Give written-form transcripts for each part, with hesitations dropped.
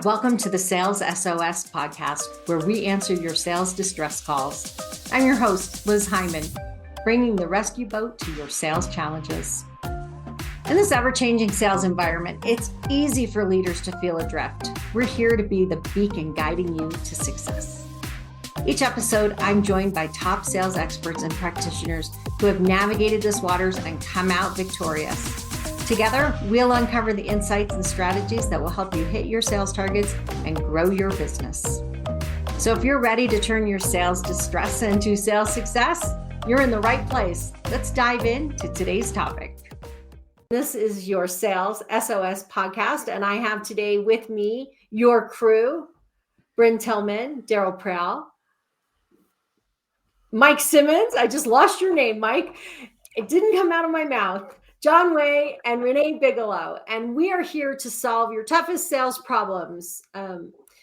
Welcome to the Sales SOS podcast, where we answer your sales distress calls. I'm your host, Liz Hyman, bringing the rescue boat to your sales challenges. In this ever-changing sales environment, it's easy for leaders to feel adrift. We're here to be the beacon guiding you to success. Each episode, I'm joined by top sales experts and practitioners who have navigated this waters and come out victorious. Together, we'll uncover the insights and strategies that will help you hit your sales targets and grow your business. So if you're ready to turn your sales distress into sales success, you're in the right place. Let's dive into today's topic. This is your Sales SOS podcast, and I have today with me your crew, Bryn Tillman, Daryl Prowl, Mike Simmons. I just lost your name, Mike. It didn't come out of my mouth. John Way and Renee Bigelow, and we are here to solve your toughest sales problems.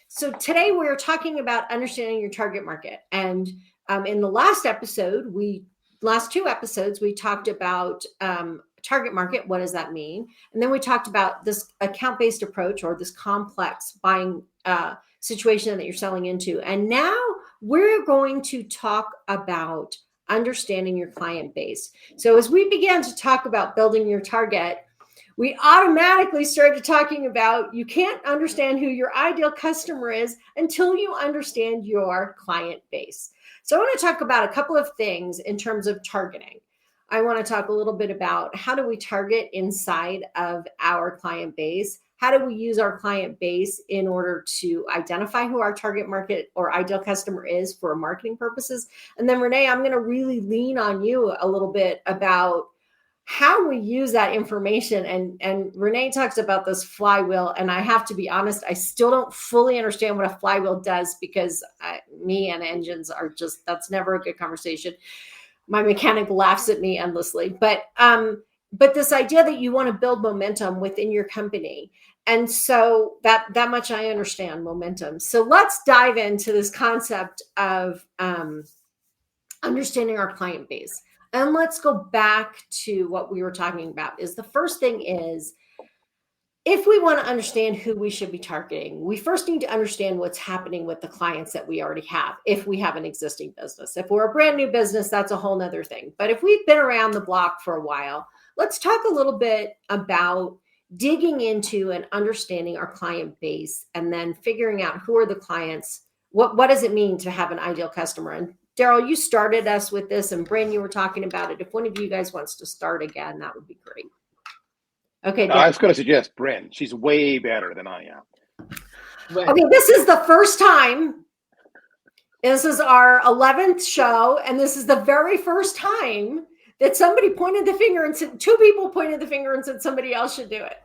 So today we're talking about understanding your target market. And in the last two episodes, we talked about target market. What does that mean? And then we talked about this account-based approach or this complex buying situation that you're selling into. And now we're going to talk about understanding your client base. So as we began to talk about building your target, we automatically started talking about you can't understand who your ideal customer is until you understand your client base. So I want to talk about a couple of things in terms of targeting. I want to talk a little bit about how do we target inside of our client base? How do we use our client base in order to identify who our target market or ideal customer is for marketing purposes? And then Renee, I'm going to really lean on you a little bit about how we use that information. And Renee talks about this flywheel. And I have to be honest, I still don't fully understand what a flywheel does because me and engines are just, that's never a good conversation. My mechanic laughs at me endlessly, but this idea that you want to build momentum within your company. And so that much I understand momentum. So let's dive into this concept of understanding our client base. And let's go back to what we were talking about is the first thing is, if we want to understand who we should be targeting, we first need to understand what's happening with the clients that we already have. If we have an existing business, if we're a brand new business, that's a whole nother thing. But if we've been around the block for a while, let's talk a little bit about digging into and understanding our client base and then figuring out who are the clients. What does it mean to have an ideal customer? And Daryl, you started us with this, and Bryn, you were talking about it. If one of you guys wants to start again, that would be great. Okay. I was going to suggest Bryn. She's way better than I am. Okay, this is the first time. This is our 11th show, and this is the very first time that somebody pointed the finger and said, two people pointed the finger and said somebody else should do it.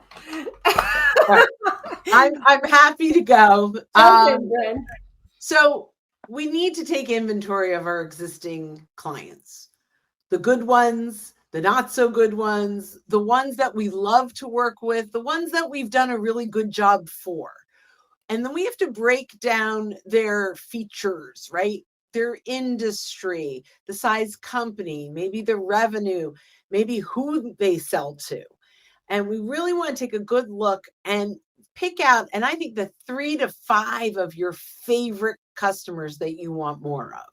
I'm happy to go. Bryn. So we need to take inventory of our existing clients, the good ones, the not so good ones, the ones that we love to work with, the ones that we've done a really good job for. And then we have to break down their features, right? Their industry, the size company, maybe the revenue, maybe who they sell to. And we really want to take a good look and pick out, and I think the 3 to 5 of your favorite customers that you want more of.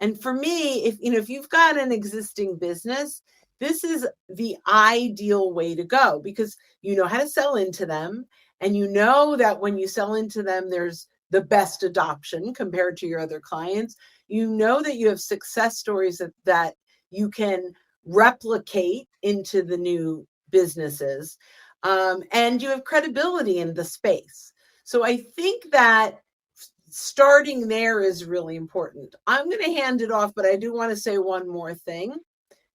And for me, if you've got an existing business, this is the ideal way to go because you know how to sell into them. And you know that when you sell into them, there's the best adoption compared to your other clients. You know that you have success stories that you can replicate into the new businesses. And you have credibility in the space. So I think that starting there is really important. I'm going to hand it off, but I do want to say one more thing.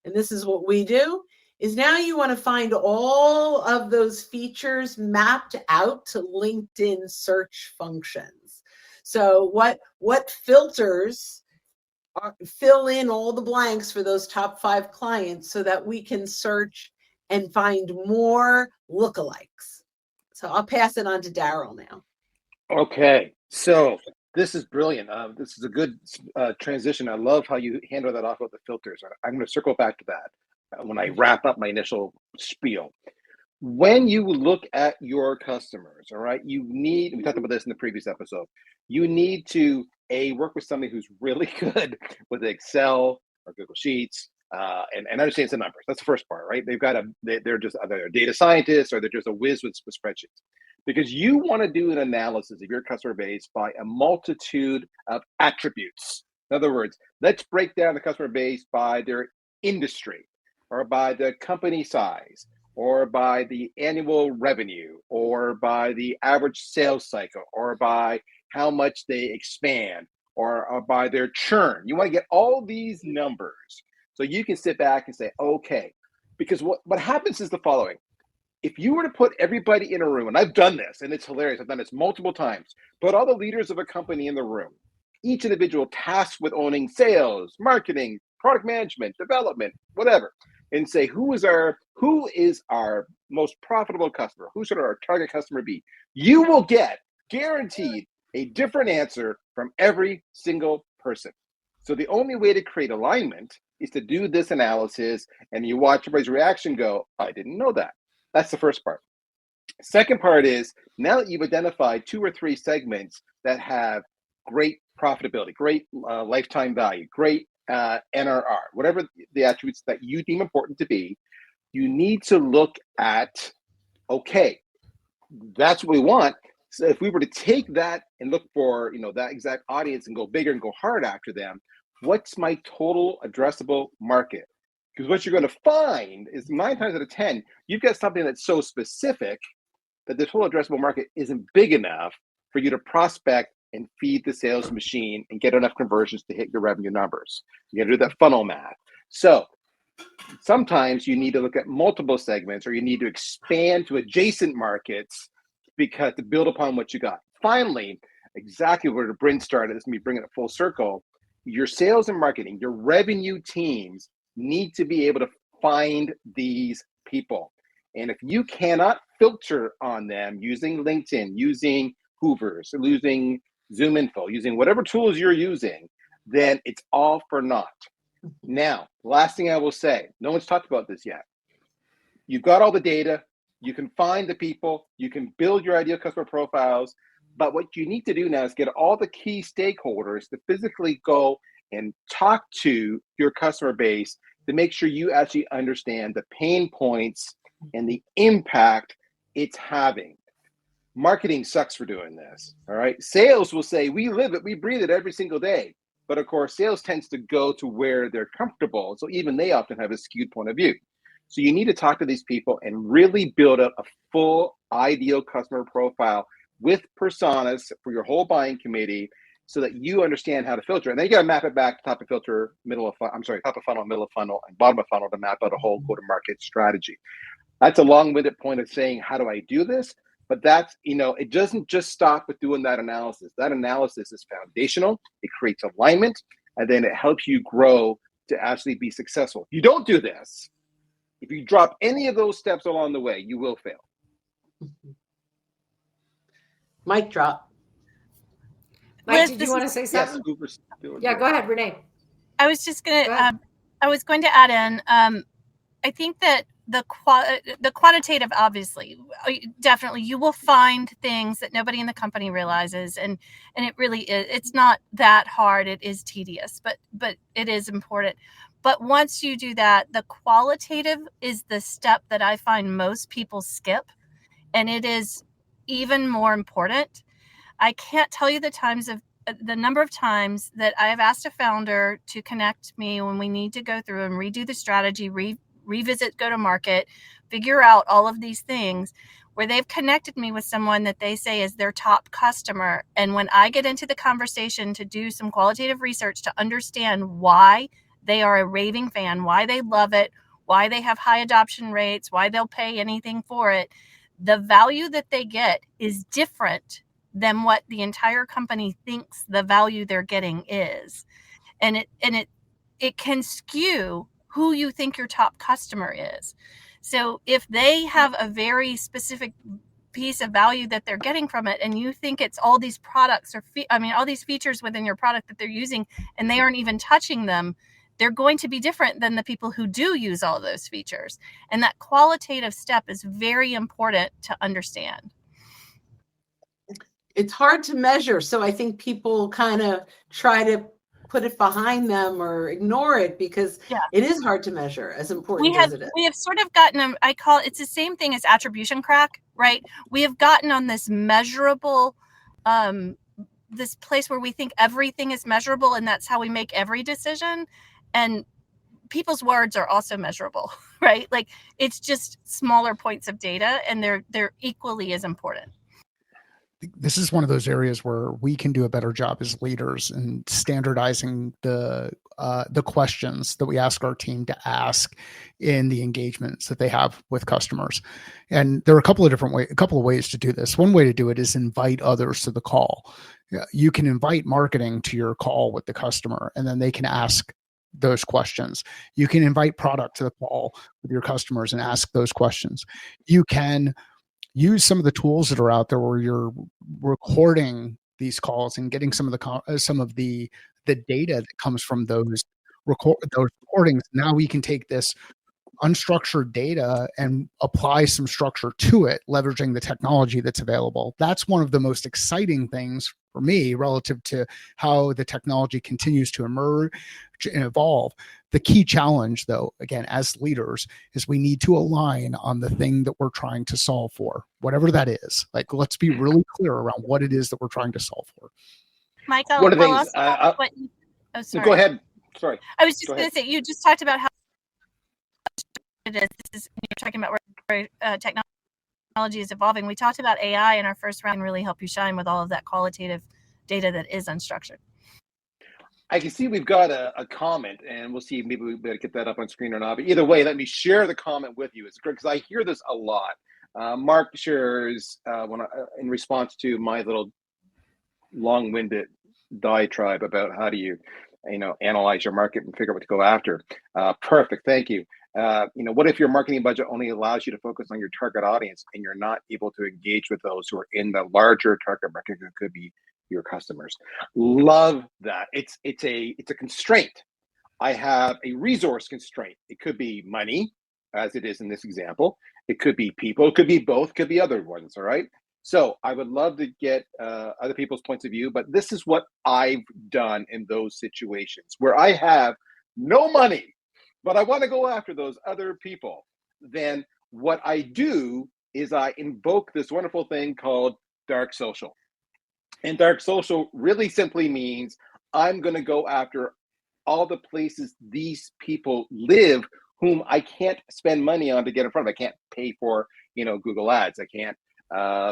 And this is what we do, is now you want to find all of those features mapped out to LinkedIn search functions. So what filters fill in all the blanks for those top 5 clients so that we can search and find more lookalikes. So I'll pass it on to Daryl now. Okay, so this is brilliant. This is a good transition. I love how you handle that off with the filters. I'm going to circle back to that when I wrap up my initial spiel. when you look at your customers, all right, we talked about this in the previous episode, you need to work with somebody who's really good with Excel or Google Sheets, and understands the numbers. That's the first part, right? They're just either a data scientist or they're just a whiz with spreadsheets. Because you want to do an analysis of your customer base by a multitude of attributes. In other words, let's break down the customer base by their industry, or by the company size, or by the annual revenue, or by the average sales cycle, or by how much they expand, or by their churn. You want to get all these numbers so you can sit back and say, okay, because what happens is the following. If you were to put everybody in a room, and I've done this, and it's hilarious, I've done this multiple times, put all the leaders of a company in the room, each individual tasked with owning sales, marketing, product management, development, whatever, and say, who is our most profitable customer? Who should our target customer be? You will get, guaranteed, a different answer from every single person. So the only way to create alignment is to do this analysis, and you watch everybody's reaction go, I didn't know that. That's the first part. Second part is, now that you've identified 2 or 3 segments that have great profitability, great lifetime value, great NRR, whatever the attributes that you deem important to be, you need to look at, okay, that's what we want. So if we were to take that and look for, that exact audience and go bigger and go hard after them, what's my total addressable market? Because what you're going to find is 9 times out of 10, you've got something that's so specific that the total addressable market isn't big enough for you to prospect and feed the sales machine and get enough conversions to hit your revenue numbers. You got to do that funnel math. So sometimes you need to look at multiple segments, or you need to expand to adjacent markets to build upon what you got. Finally, exactly where Bryn started, this is me bringing it full circle, your sales and marketing, your revenue teams need to be able to find these people. And if you cannot filter on them using LinkedIn, using Hoovers, using ZoomInfo, using whatever tools you're using, then it's all for naught. Now, last thing I will say, no one's talked about this yet. You've got all the data, you can find the people, you can build your ideal customer profiles, but what you need to do now is get all the key stakeholders to physically go and talk to your customer base to make sure you actually understand the pain points and the impact it's having. Marketing sucks for doing this, all right? Sales will say, we live it, we breathe it every single day. But of course, sales tends to go to where they're comfortable. So even they often have a skewed point of view. So you need to talk to these people and really build up a full ideal customer profile with personas for your whole buying committee, so that you understand how to filter. And then you got to map it back to top of filter, top of funnel, middle of funnel, and bottom of funnel to map out a whole go-to-market strategy. That's a long-winded point of saying, how do I do this? But that's, it doesn't just stop with doing that analysis. That analysis is foundational. It creates alignment, and then it helps you grow to actually be successful. If you don't do this, if you drop any of those steps along the way, you will fail. Mic drop. Mike, Liz, did you want to say something? Yes, yeah, go ahead, Renee. I was just going to, I was going to add in, I think that the quantitative, obviously, definitely, you will find things that nobody in the company realizes, and it really is. It's not that hard. It is tedious, but it is important. But once you do that, the qualitative is the step that I find most people skip, and it is even more important. I can't tell you the number of times that I have asked a founder to connect me when we need to go through and redo the strategy, revisit go-to-market, figure out all of these things, where they've connected me with someone that they say is their top customer. And when I get into the conversation to do some qualitative research to understand why they are a raving fan, why they love it, why they have high adoption rates, why they'll pay anything for it, the value that they get is different than what the entire company thinks the value they're getting is. And it can skew who you think your top customer is. So if they have a very specific piece of value that they're getting from it, and you think it's all these products all these features within your product that they're using, and they aren't even touching them, they're going to be different than the people who do use all those features. And that qualitative step is very important to understand. It's hard to measure. So I think people kind of try to put it behind them or ignore it because it is hard to measure, as important as it is. We have sort of gotten, it's the same thing as attribution crack, right? We have gotten on this measurable, this place where we think everything is measurable and that's how we make every decision. And people's words are also measurable, right? Like it's just smaller points of data and they're equally as important. This is one of those areas where we can do a better job as leaders in standardizing the questions that we ask our team to ask in the engagements that they have with customers. And there are a couple of ways to do this. One way to do it is invite others to the call. You can invite marketing to your call with the customer, and then they can ask those questions. You can invite product to the call with your customers and ask those questions. You can use some of the tools that are out there where you're recording these calls and getting some of the data that comes from those recordings. Now we can take this unstructured data and apply some structure to it, leveraging the technology that's available. That's one of the most exciting things for me relative to how the technology continues to emerge and evolve. The key challenge, though, again, as leaders, is we need to align on the thing that we're trying to solve for, whatever that is. Like, let's be really clear around what it is that we're trying to solve for. Michael, one of the things. Go ahead. Sorry. I was just going to say, you just talked about how it is. This is you're talking about where technology is evolving. We talked about AI in our first round, really help you shine with all of that qualitative data that is unstructured. I can see we've got a comment, and we'll see. Maybe we better get that up on screen or not. But either way, let me share the comment with you. It's great because I hear this a lot. Mark shares in response to my little long-winded diatribe about how do you analyze your market and figure out what to go after. Perfect, thank you. What if your marketing budget only allows you to focus on your target audience and you're not able to engage with those who are in the larger target market who could be your customers? Love that. It's a constraint. I have a resource constraint. It could be money, as it is in this example. It could be people. It could be both. Could be other ones. All right. So I would love to get other people's points of view, but this is what I've done in those situations where I have no money, but I want to go after those other people. Then what I do is I invoke this wonderful thing called dark social. And dark social really simply means I'm going to go after all the places these people live whom I can't spend money on to get in front of. I can't pay for, Google ads. I can't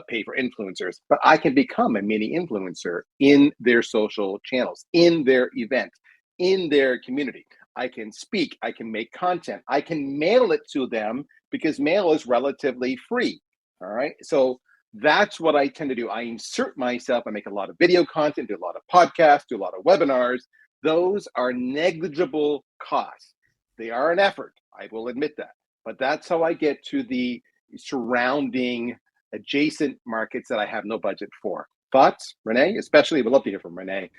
pay for influencers, but I can become a mini influencer in their social channels, in their event, in their community. I can speak, I can make content, I can mail it to them because mail is relatively free. All right. So that's what I tend to do. I insert myself. I make a lot of video content, do a lot of podcasts, do a lot of webinars. Those are negligible costs. They are an effort. I will admit that. But that's how I get to the surrounding adjacent markets that I have no budget for. Thoughts, Renee? Especially, we'd love to hear from Renee.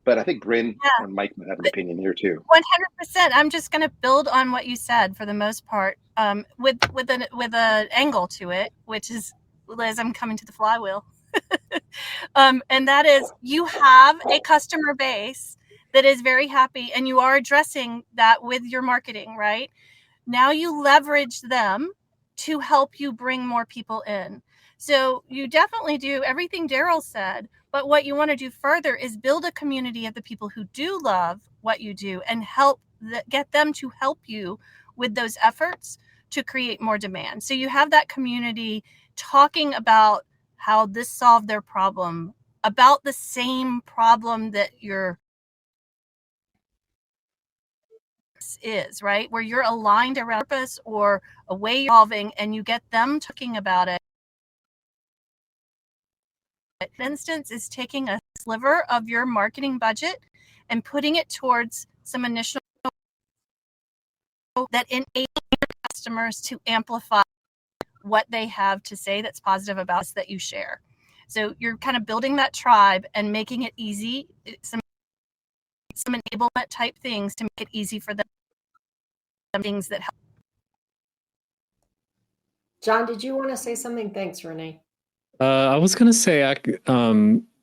But I think Bryn and Mike might have an opinion here too. 100%. I'm just going to build on what you said for the most part, with an angle to it, which is, Liz, I'm coming to the flywheel. And that is, you have a customer base that is very happy, and you are addressing that with your marketing, right? Now you leverage them to help you bring more people in. So you definitely do everything Daryl said, but what you want to do further is build a community of the people who do love what you do and get them to help you with those efforts to create more demand. So you have that community talking about how this solved their problem, about the same problem that your is, right? Where you're aligned around purpose or a way you're solving, and you get them talking about it. For instance, is taking a sliver of your marketing budget and putting it towards some initial that enable your customers to amplify what they have to say that's positive about us that you share. So you're kind of building that tribe and making it easy. Some some enablement type things to make it easy for them, things that help. John, did you want to say something? Thanks, Renee. I was going to say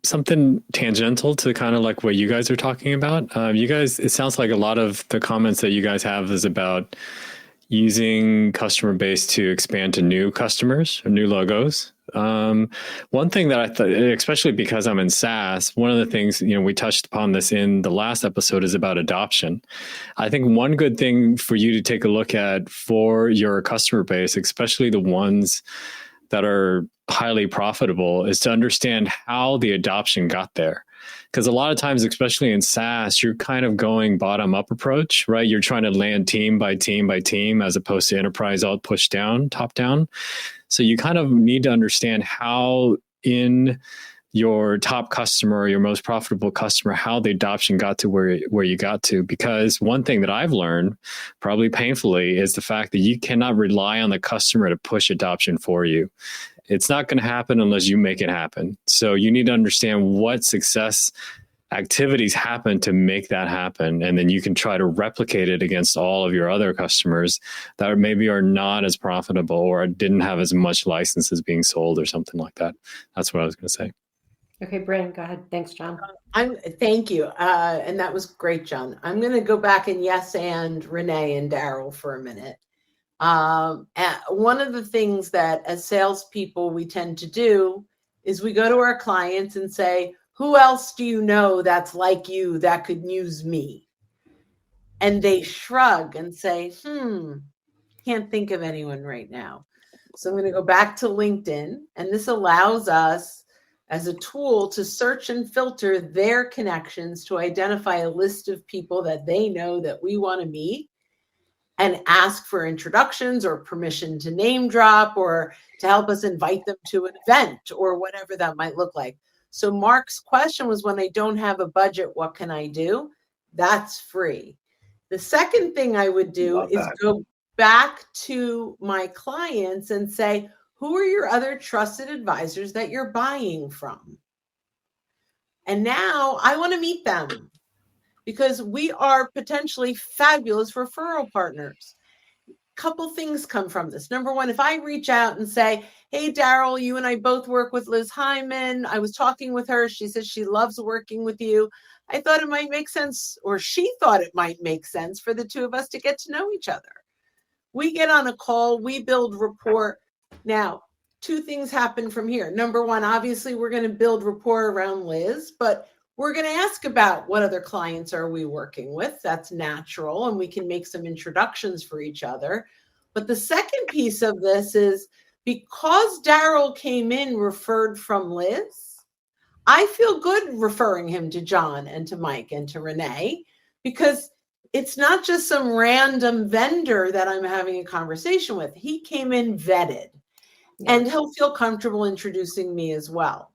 something tangential to kind of like what you guys are talking about. You guys, it sounds like a lot of the comments that you guys have is about using customer base to expand to new customers or new logos. One thing that I thought, especially because I'm in SaaS, one of the things, we touched upon this in the last episode is about adoption. I think one good thing for you to take a look at for your customer base, especially the ones that are highly profitable, is to understand how the adoption got there. Because a lot of times, especially in SaaS, you're kind of going bottom up approach, right? You're trying to land team by team by team, as opposed to enterprise all push down, top down. So you kind of need to understand how in your top customer, your most profitable customer, how the adoption got to where you got to. Because one thing that I've learned, probably painfully, is the fact that you cannot rely on the customer to push adoption for you. It's not going to happen unless you make it happen. So you need to understand what success activities happen to make that happen. And then you can try to replicate it against all of your other customers that maybe are not as profitable or didn't have as much licenses being sold or something like that. That's what I was going to say. Okay, Brandon, go ahead. Thanks, John. Thank you. And that was great, John. I'm going to go back and Renee and Daryl for a minute. One of the things that as salespeople we tend to do is we go to our clients and say, who else do you know that's like you that could use me? And they shrug and say, can't think of anyone right now. So I'm going to go back to LinkedIn, and this allows us as a tool to search and filter their connections to identify a list of people that they know that we want to meet and ask for introductions or permission to name drop or to help us invite them to an event or whatever that might look like. So Mark's question was, when I don't have a budget, what can I do? That's free. The second thing I would do is go back to my clients and say, who are your other trusted advisors that you're buying from? And now I want to meet them because we are potentially fabulous referral partners. Couple things come from this. Number one, if I reach out and say, hey, Daryl, you and I both work with Liz Hyman. I was talking with her. She says she loves working with you. I thought it might make sense, or she thought it might make sense for the two of us to get to know each other. We get on a call, we build rapport. Now, two things happen from here. Number one, obviously, we're going to build rapport around Liz, but we're going to ask about what other clients are we working with. That's natural, and we can make some introductions for each other. But the second piece of this is because Daryl came in referred from Liz, I feel good referring him to John and to Mike and to Renee, because it's not just some random vendor that I'm having a conversation with. He came in vetted, and he'll feel comfortable introducing me as well.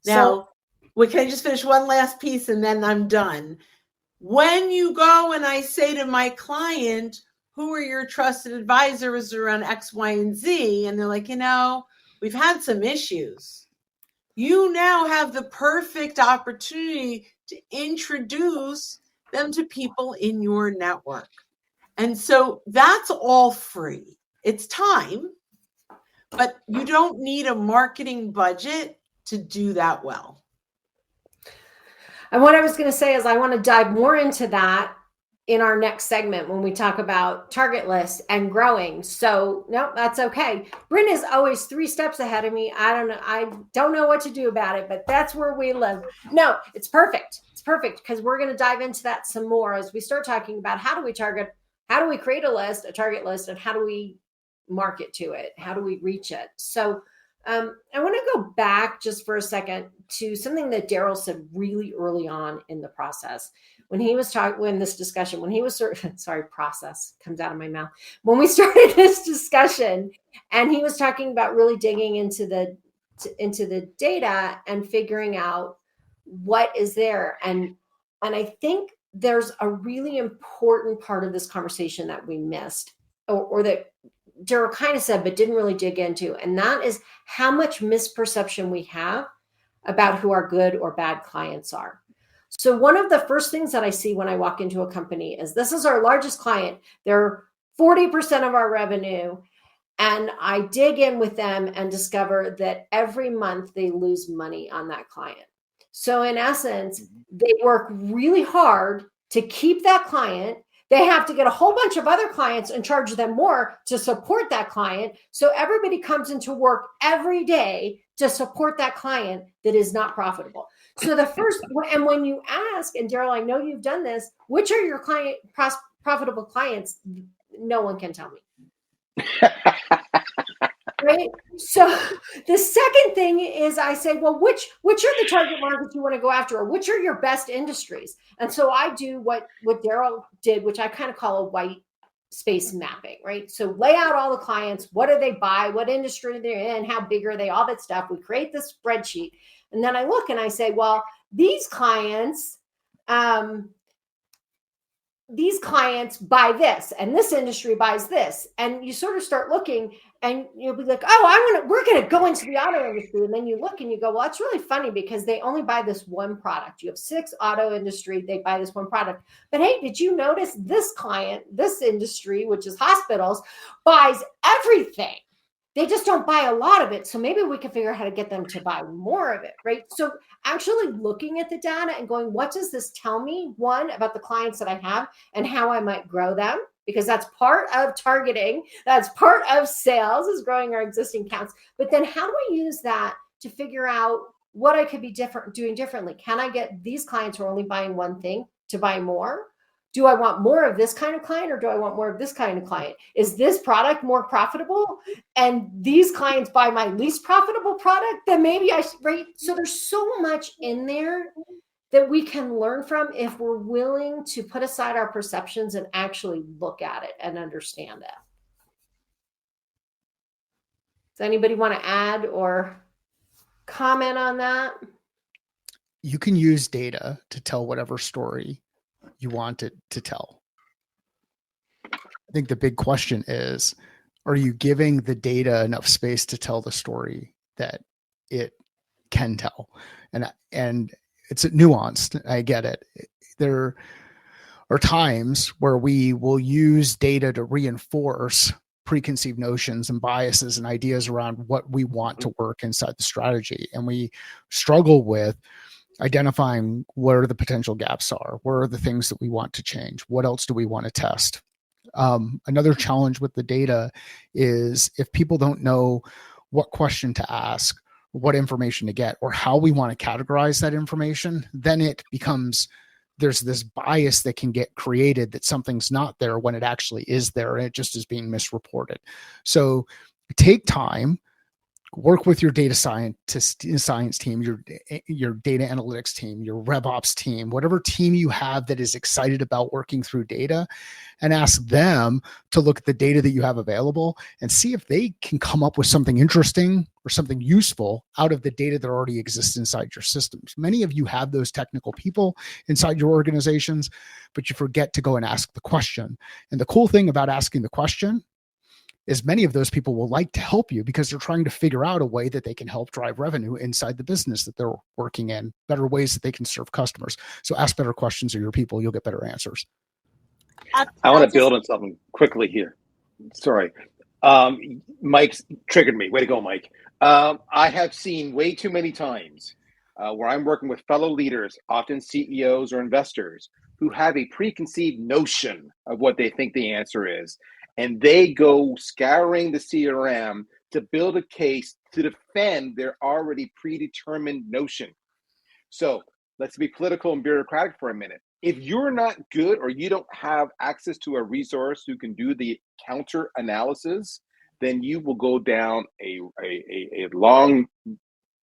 Now, can I just finish one last piece and then I'm done? When you go and I say to my client, who are your trusted advisors around X, Y, and Z? And they're like, we've had some issues. You now have the perfect opportunity to introduce them to people in your network. And so that's all free. It's time, but you don't need a marketing budget to do that well. And what I was going to say is I want to dive more into that in our next segment when we talk about target lists and growing. So no, that's okay. Bryn is always 3 steps ahead of me. I don't know what to do about it, but that's where we live. No, it's perfect. It's perfect because we're going to dive into that some more as we start talking about how do we create a target list, and how do we market to it? How do we reach it? So I want to go back just for a second to something that Daryl said really early on in the process. When he was process comes out of my mouth. When we started this discussion and he was talking about really digging into the data and figuring out what is there. And I think there's a really important part of this conversation that we missed or that Daryl kind of said, but didn't really dig into. And that is how much misperception we have about who our good or bad clients are. So one of the first things that I see when I walk into a company is this is our largest client. They're 40% of our revenue. And I dig in with them and discover that every month they lose money on that client. So in essence, they work really hard to keep that client. They have to get a whole bunch of other clients and charge them more to support that client. So everybody comes into work every day to support that client that is not profitable. So the first, and when you ask, and Daryl, I know you've done this, which are your profitable clients? No one can tell me. Right. So the second thing is I say, well, which are the target markets you want to go after, or which are your best industries? And so I do what Daryl did, which I kind of call a white space mapping, right? So lay out all the clients, what do they buy, what industry they're in, how big are they, all that stuff. We create this spreadsheet. And then I look and I say, well, these clients buy this, and this industry buys this. And you sort of start looking and you'll be like, oh, we're going to go into the auto industry. And then you look and you go, well, it's really funny because they only buy this one product. You have 6 auto industry, they buy this one product. But hey, did you notice this client, this industry, which is hospitals, buys everything? They just don't buy a lot of it. So maybe we can figure out how to get them to buy more of it, right? So actually looking at the data and going, what does this tell me? One, about the clients that I have and how I might grow them, because that's part of targeting. That's part of sales, is growing our existing accounts. But then how do I use that to figure out what I could be doing differently? Can I get these clients who are only buying one thing to buy more? Do I want more of this kind of client, or do I want more of this kind of client? Is this product more profitable and these clients buy my least profitable product? Then maybe I should, right? So there's so much in there that we can learn from if we're willing to put aside our perceptions and actually look at it and understand it. Does anybody want to add or comment on that? You can use data to tell whatever story you want it to tell. I think the big question is, are you giving the data enough space to tell the story that it can tell? And it's nuanced. I get it. There are times where we will use data to reinforce preconceived notions and biases and ideas around what we want to work inside the strategy. And we struggle with identifying where the potential gaps are, where are the things that we want to change, what else do we want to test. Another challenge with the data is if people don't know what question to ask, what information to get, or how we want to categorize that information, then it becomes, there's this bias that can get created that something's not there when it actually is there, and it just is being misreported. So take time, work with your data science team, your data analytics team, your RevOps team, whatever team you have that is excited about working through data, and ask them to look at the data that you have available and see if they can come up with something interesting or something useful out of the data that already exists inside your systems. Many of you have those technical people inside your organizations, but you forget to go and ask the question. And the cool thing about asking the question is many of those people will like to help you because they're trying to figure out a way that they can help drive revenue inside the business that they're working in, better ways that they can serve customers. So ask better questions of your people, you'll get better answers. I want to build on something quickly here. Sorry. Mike's triggered me. Way to go, Mike. I have seen way too many times where I'm working with fellow leaders, often CEOs or investors, who have a preconceived notion of what they think the answer is. And they go scouring the CRM to build a case to defend their already predetermined notion. So let's be political and bureaucratic for a minute. If you're not good, or you don't have access to a resource who can do the counter analysis, then you will go down a long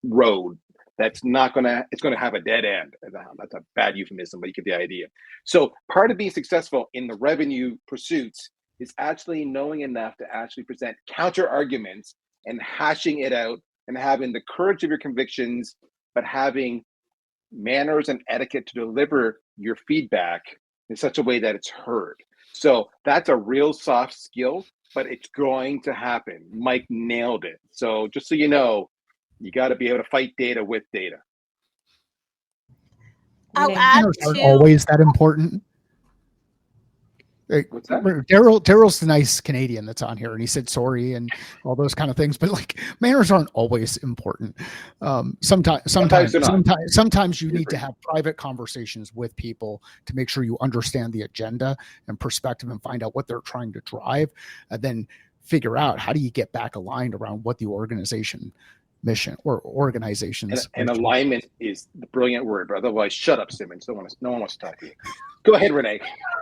road that's not gonna, it's gonna have a dead end. That's a bad euphemism, but you get the idea. So part of being successful in the revenue pursuits is actually knowing enough to actually present counter arguments and hashing it out and having the courage of your convictions, but having manners and etiquette to deliver your feedback in such a way that it's heard. So that's a real soft skill, but it's going to happen. Mike nailed it. So just so you know, you got to be able to fight data with data. I'll Renee. add Manners aren't to always that important. What's that? Daryl's the nice Canadian that's on here, and he said sorry and all those kind of things. But like manners aren't always important. Sometimes they're not. sometimes you You're need to right. have private conversations with people to make sure you understand the agenda and perspective and find out what they're trying to drive, and then figure out how do you get back aligned around what the organization mission or organizations. And alignment is the brilliant word, but otherwise, shut up, Simmons. No one wants to talk to you. Go ahead, Renee.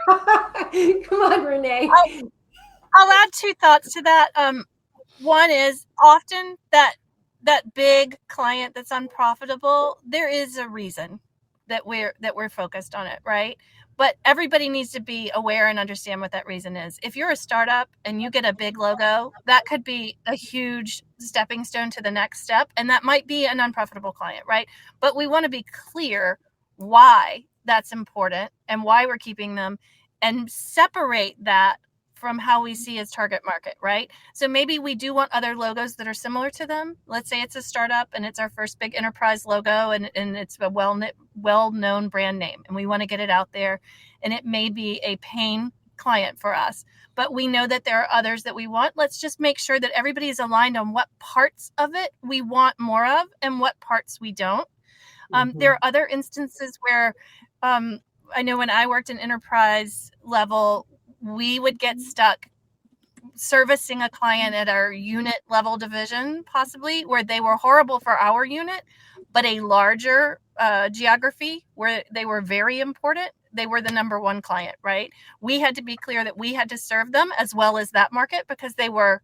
Come on, Renee. I'll add two thoughts to that. One is often that big client that's unprofitable, there is a reason that we're focused on it, right? But everybody needs to be aware and understand what that reason is. If you're a startup and you get a big logo, that could be a huge stepping stone to the next step, and that might be an unprofitable client, right? But we want to be clear why that's important and why we're keeping them, and separate that from how we see as target market, right? So maybe we do want other logos that are similar to them. Let's say it's a startup and it's our first big enterprise logo, and it's a well-known brand name, and we want to get it out there, and it may be a pain client for us, but we know that there are others that we want. Let's just make sure that everybody is aligned on what parts of it we want more of and what parts we don't. There are other instances where I know when I worked in enterprise level, we would get stuck servicing a client at our unit level division, possibly, where they were horrible for our unit, but a larger geography where they were very important. They were the number one client, right? We had to be clear that we had to serve them as well as that market because they were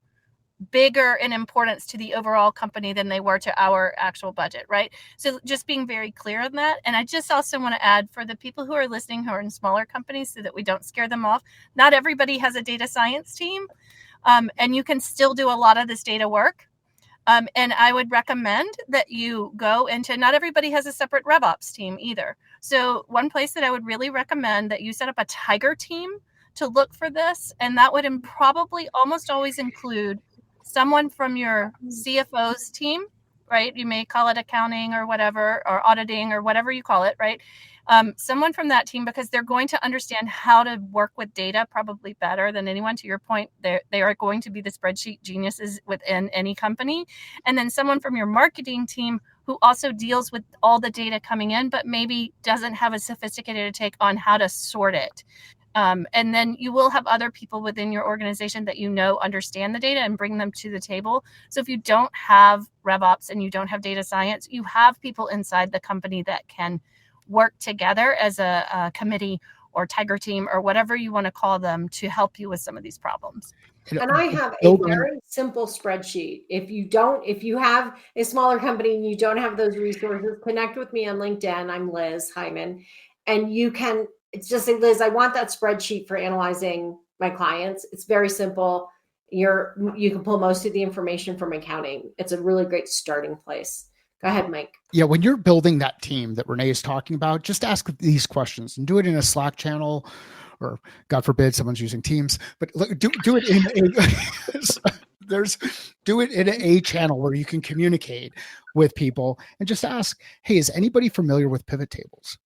bigger in importance to the overall company than they were to our actual budget, right? So just being very clear on that. And I just also want to add, for the people who are listening who are in smaller companies, so that we don't scare them off, not everybody has a data science team, and you can still do a lot of this data work. And I would recommend that you go into, not everybody has a separate RevOps team either. So one place that I would really recommend that you set up a tiger team to look for this, and that would probably almost always include someone from your CFO's team, right? You may call it accounting or whatever, or auditing or whatever you call it, right? Someone from that team, because they're going to understand how to work with data probably better than anyone. To your point, they are going to be the spreadsheet geniuses within any company. And then someone from your marketing team who also deals with all the data coming in, but maybe doesn't have a sophisticated take on how to sort it. And then you will have other people within your organization that understand the data and bring them to the table. So if you don't have RevOps and you don't have data science, you have people inside the company that can work together as a committee or tiger team or whatever you want to call them to help you with some of these problems. And I have a very simple spreadsheet. If you have a smaller company and you don't have those resources, connect with me on LinkedIn. I'm Liz Hyman. And you can, it's just say, Liz, I want that spreadsheet for analyzing my clients. It's very simple. You can pull most of the information from accounting. It's a really great starting place. Go ahead, Mike. Yeah, when you're building that team that Renee is talking about, just ask these questions and do it in a Slack channel, or God forbid someone's using Teams, but do it do it in a channel where you can communicate with people and just ask, hey, is anybody familiar with pivot tables?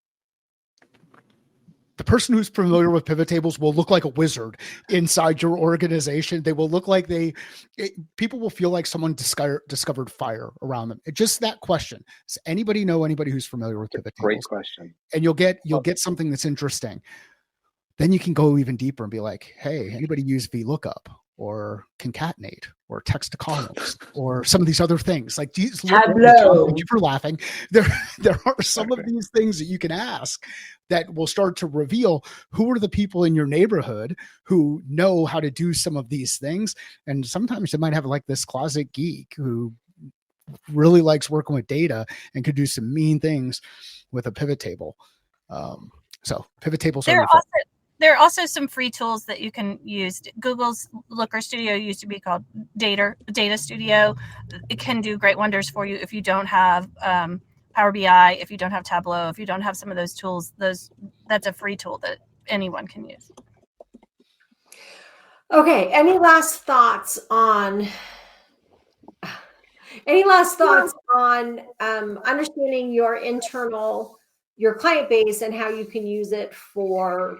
The person who's familiar with pivot tables will look like a wizard inside your organization. They will look like people will feel like someone discovered fire around them. Just that question. Does anybody know anybody who's familiar with pivot tables? Great question. And you'll get something that's interesting. Then you can go even deeper and be like, hey, anybody use VLOOKUP or concatenate or text to columns or some of these other things? Like, Tableau. Thank you for laughing. There are some of these things that you can ask that will start to reveal who are the people in your neighborhood who know how to do some of these things. And sometimes they might have like this closet geek who really likes working with data and could do some mean things with a pivot table. So pivot tables there are also some free tools that you can use. Google's Looker Studio used to be called Data Studio. It can do great wonders for you if you don't have Power BI, if you don't have Tableau, if you don't have some of those tools. That's a free tool that anyone can use. Okay. Any last thoughts on understanding your internal your client base and how you can use it for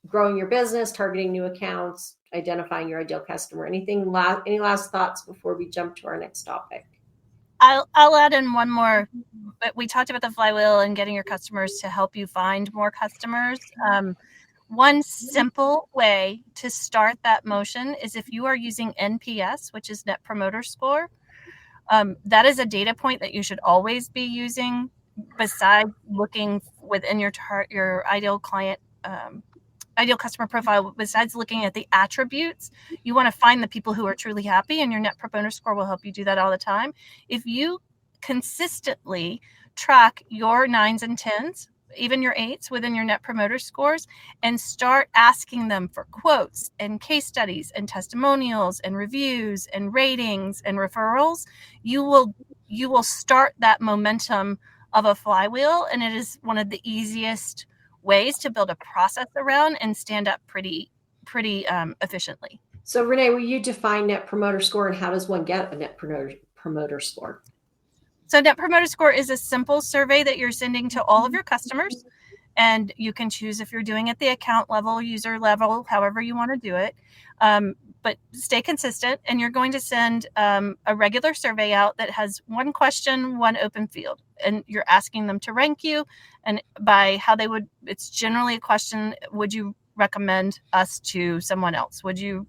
growing your business, targeting new accounts, identifying your ideal customer. Any last thoughts before we jump to our next topic? I'll add in one more. But we talked about the flywheel and getting your customers to help you find more customers. One simple way to start that motion is if you are using NPS, which is Net Promoter Score. That is a data point that you should always be using besides looking within your ideal client, ideal customer profile. Besides looking at the attributes, you want to find the people who are truly happy, and your Net Promoter Score will help you do that all the time. If you consistently track your 9s and 10s, even your 8s within your Net Promoter Scores, and start asking them for quotes and case studies and testimonials and reviews and ratings and referrals, you will start that momentum of a flywheel. And it is one of the easiest ways to build a process around and stand up pretty efficiently. So Renee, will you define Net Promoter Score, and how does one get a Net Promoter Score? So Net Promoter Score is a simple survey that you're sending to all of your customers, and you can choose if you're doing it at the account level, user level, however you want to do it. But stay consistent, and you're going to send a regular survey out that has one question, one open field, and you're asking them to rank you, and by how they would. It's generally a question: would you recommend us to someone else? Would you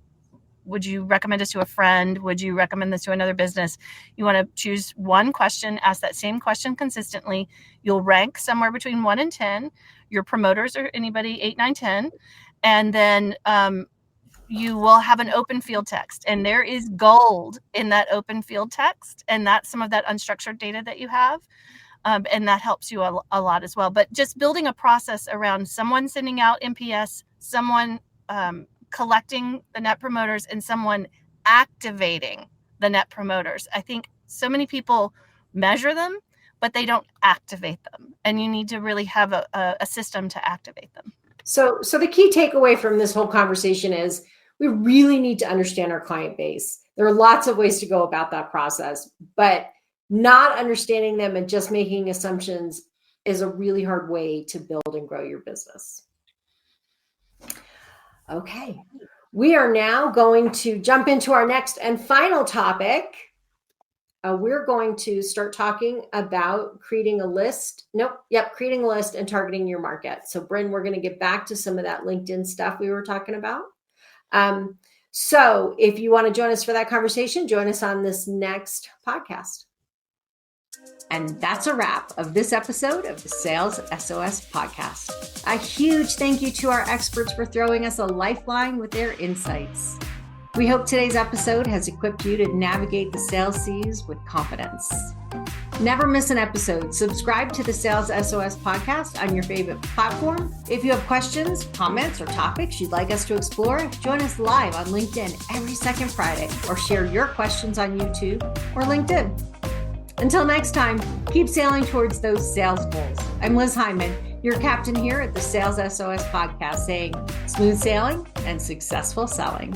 recommend us to a friend? Would you recommend this to another business? You want to choose one question, ask that same question consistently. You'll rank somewhere between 1 and 10. Your promoters are anybody 8, 9, 10. And then you will have an open field text. And there is gold in that open field text. And that's some of that unstructured data that you have. And that helps you a lot as well. But just building a process around someone sending out NPS, someone collecting the net promoters, and someone activating the net promoters. I think so many people measure them, but they don't activate them. And you need to really have a system to activate them. So the key takeaway from this whole conversation is we really need to understand our client base. There are lots of ways to go about that process, but not understanding them and just making assumptions is a really hard way to build and grow your business. Okay, we are now going to jump into our next and final topic. We're going to start talking about creating a list. Creating a list and targeting your market. So Bryn, we're going to get back to some of that LinkedIn stuff we were talking about. So if you want to join us for that conversation, join us on this next podcast. And that's a wrap of this episode of the Sales SOS podcast. A huge thank you to our experts for throwing us a lifeline with their insights. We hope today's episode has equipped you to navigate the sales seas with confidence. Never miss an episode. Subscribe to the Sales SOS podcast on your favorite platform. If you have questions, comments, or topics you'd like us to explore, join us live on LinkedIn every second Friday, or share your questions on YouTube or LinkedIn. Until next time, keep sailing towards those sales goals. I'm Liz Hyman, your captain here at the Sales SOS podcast, saying smooth sailing and successful selling.